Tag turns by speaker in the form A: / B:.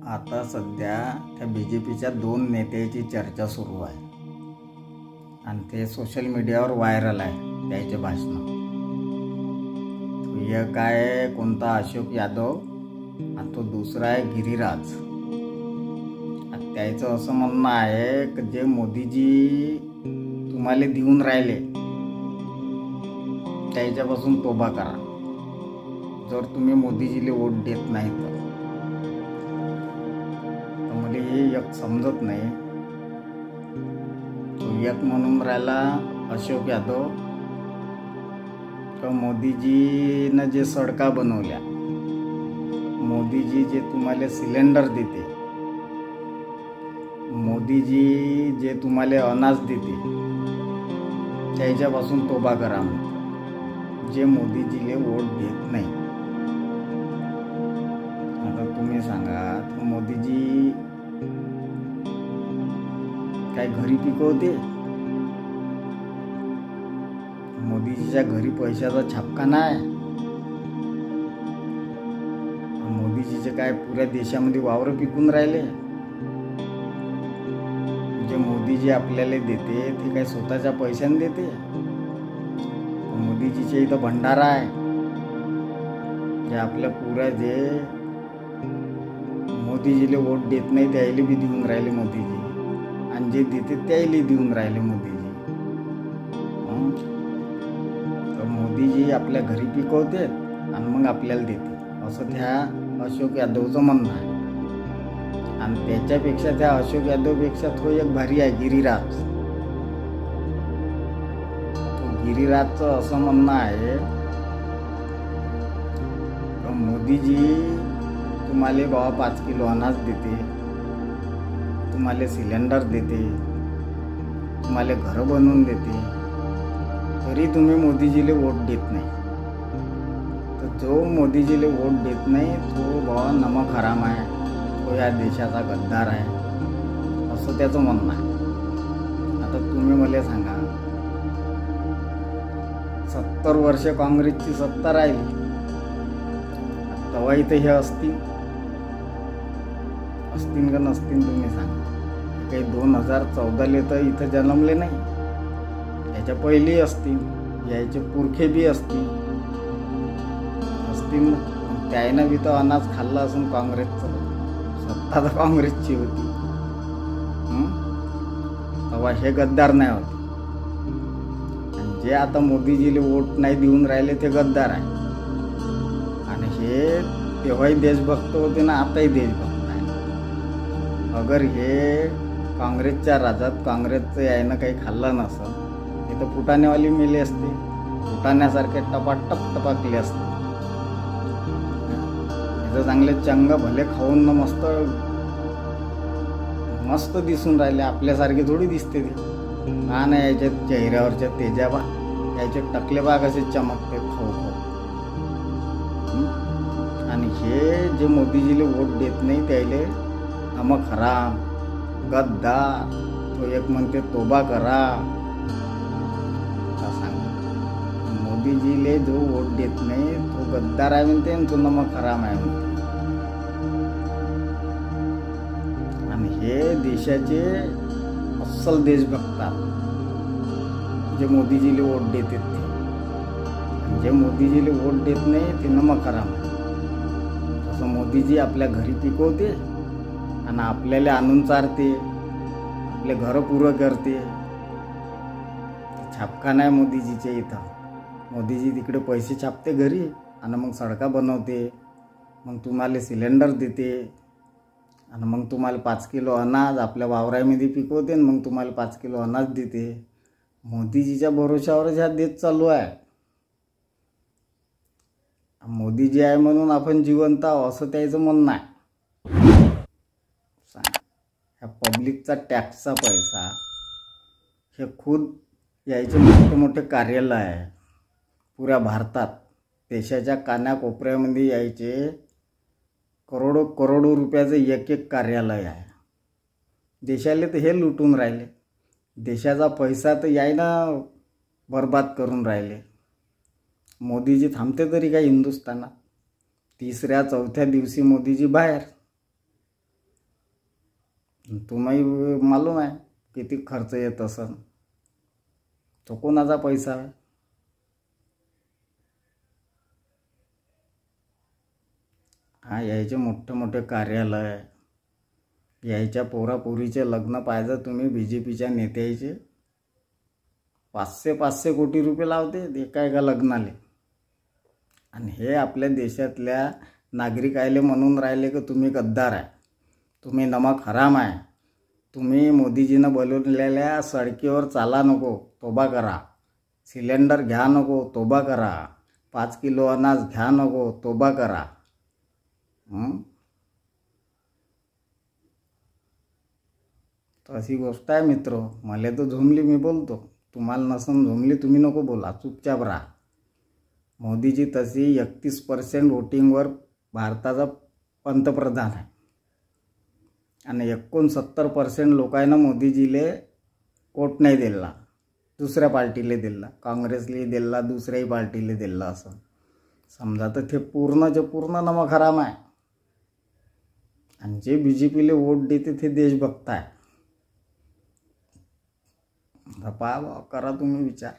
A: आता सध्या त्या BJPच्या 2 नेत्याची चर्चा सुरू आहे आणि ते सोशल मीडियावर व्हायरल आहे त्याचे भाषण. एक आहे कोणता अशोक यादव आणि तो दुसरा आहे गिरिराज. त्याचं असं म्हणणं आहे की जे मोदीजी तुम्हाला देऊन राहिले त्याच्यापासून तोबा करा, जर तुम्ही मोदीजीले वोट देत नाही तर. मला हे एक समजत नाही. तो एक म्हणून राहिला अशोक यादव तर मोदीजीनं जे सडका बनवल्या, मोदीजी जे तुम्हाला सिलेंडर देते, मोदीजी जे तुम्हाला अनाज देते त्याच्यापासून तोबा करा, जे मोदीजीले वोट देत नाही. आता तुम्ही सांगा, मोदीजी काय घरी पिकवते? मोदीजीच्या घरी पैशाचा छापका नाही. मोदीजीचे काय पुऱ्या देशामध्ये वावर पिकून राहिले? जे मोदीजी आपल्याला देते ते काय स्वतःच्या पैशाने देते? मोदीजीच्या इथं भंडारा आहे, जे आपल्या पुऱ्या जे मोदीजीले वोट देत नाही त्याला बी देऊन राहिले मोदीजी, आणि जे देते त्याला देऊन राहिले मोदीजी. तर मोदीजी आपल्या घरी पिकवते आणि मग आपल्याला देते, असं त्या अशोक यादवचं म्हणणं आहे. आणि त्याच्यापेक्षा, त्या अशोक यादवपेक्षा तो एक भारी आहे गिरिराज. गिरिराजचं असं म्हणणं आहे मोदीजी तुम्हाला बाबा 5 किलो अनाज देते, तुम्हाला सिलेंडर देते, तुम्हाला घरं बनवून देते, तरी तुम्ही मोदीजीले वोट देत नाही. तर जो मोदीजीले वोट देत नाही तो बाबा नमक हराम आहे, तो या देशाचा गद्दार आहे, असं त्याचं म्हणणं आहे. आता तुम्ही मला सांगा, 70 वर्ष काँग्रेसची सत्ता राहिली, तेव्हा इथं हे असतील का नसतील? तुम्ही सांगा. काही 2014 तर इथं जन्मले नाही, याच्या पहिले असतील, याचे पुरखे बी असतील. त्यानं बी तर अनाज खाल्लं असून काँग्रेसचं, सत्ता तर काँग्रेसची होती. तेव्हा हे गद्दार नाही होते. जे आता मोदीजीले वोट नाही देऊन राहिले ते गद्दार आहे. आणि हे तेव्हाही देशभक्त होते ना, आताही देशभक्त आहे. अगर हे काँग्रेसच्या राज्यात काँग्रेसचं यायनं काही खाल्लं नसतं, हे तर फुटाणेवाली मेले असते, फुटाण्यासारखे टपाटप टपाकले असते. हे तर चांगले चंग भले खाऊन मस्त मस्त दिसून राहिले, आपल्यासारखे थोडी दिसते ते. हा ना, याच्या चेहऱ्यावरच्या तेजाबा, याचे टकले बा कसे चमकते खाऊ खाऊ. आणि हे जे मोदीजीले वोट देत नाही त्याले नमक हराम, गद्दार, तो एक म्हणते तोबा करा. सांग, मोदीजीले जो वोट देत नाही तो गद्दार आहे म्हणते आणि तो नमक हराम आहे म्हणते. आणि हे देशाचे अस्सल देशभक्त जे मोदीजीले वोट देते ते, जे मोदीजीले वोट देत नाही ते नमक हराम. असं मोदीजी आपल्या घरी पिकवते आणि आपल्याला आणून चारते, आपले घरं पुरं करते. छापका नाही मोदीजीच्या इथं. मोदीजी तिकडे पैसे छापते घरी आणि मग सडका बनवते, मग तुम्हाला सिलेंडर देते, आणि मग तुम्हाला 5 किलो अनाज आपल्या वावरामध्ये पिकवते आणि मग तुम्हाला 5 किलो अनाज देते. मोदीजीच्या भरोशावरच ह्या देश चालू आहे. मोदीजी आहे म्हणून आपण जिवंत आहोत असं त्याचं म्हणणं आहे. ह्या पब्लिकचा टॅक्सचा पैसा, हे खुद यायचे मोठे मोठे कार्यालय आहे पुऱ्या भारतात. देशाच्या कानाकोपऱ्यामध्ये यायचे करोडो करोडो रुपयाचं एक एक कार्यालय आहे. देशाला तर हे लुटून राहिले, देशाचा पैसा तर यायना बर्बाद करून राहिले. मोदीजी थांबते तरी काय हिंदुस्थानात? 3ऱ्या 4थ्या दिवशी मोदीजी बाहेर. तुम्ही मालूम आहे किती खर्च येत असन, तो कोणाचा पैसा आहे? हा यायचे मोठे मोठे कार्यालय, यायच्या पोरापोरीचे लग्न पाहिजे तुम्ही BJPच्या नेत्याचे 500 कोटी रुपये लावते एका लग्नाले. आणि हे आपल्या देशातल्या नागरिकायले म्हणून राहिले की तुम्ही गद्दार आहे, तुम्ही नमक हराम आहे, तुम्ही मोदीजीनं बोलवलेल्या सडकीवर चाला नको, तोबा करा, सिलेंडर घ्या नको, तोबा करा, 5 किलो अनाज घ्या नको, तोबा करा. तर अशी गोष्ट आहे मित्र. मला तर झोमली, मी बोलतो. तुम्हाला नसन झोमली तुम्ही नको बोला, चुपचाप राहा. मोदीजी तशी 31% वोटिंगवर भारताचा पंतप्रधान आहे आणि 69% लोकांना मोदीजीले वोट नाही दिला, दुसऱ्या पार्टीले दिला, काँग्रेसले दिला, दुसऱ्याही पार्टीले दिला. असं समजा तर ते पूर्ण नमक हराम आहे. आणि जे BJPले वोट देते ते देशभक्त आहे. पहा करा तुम्ही विचार.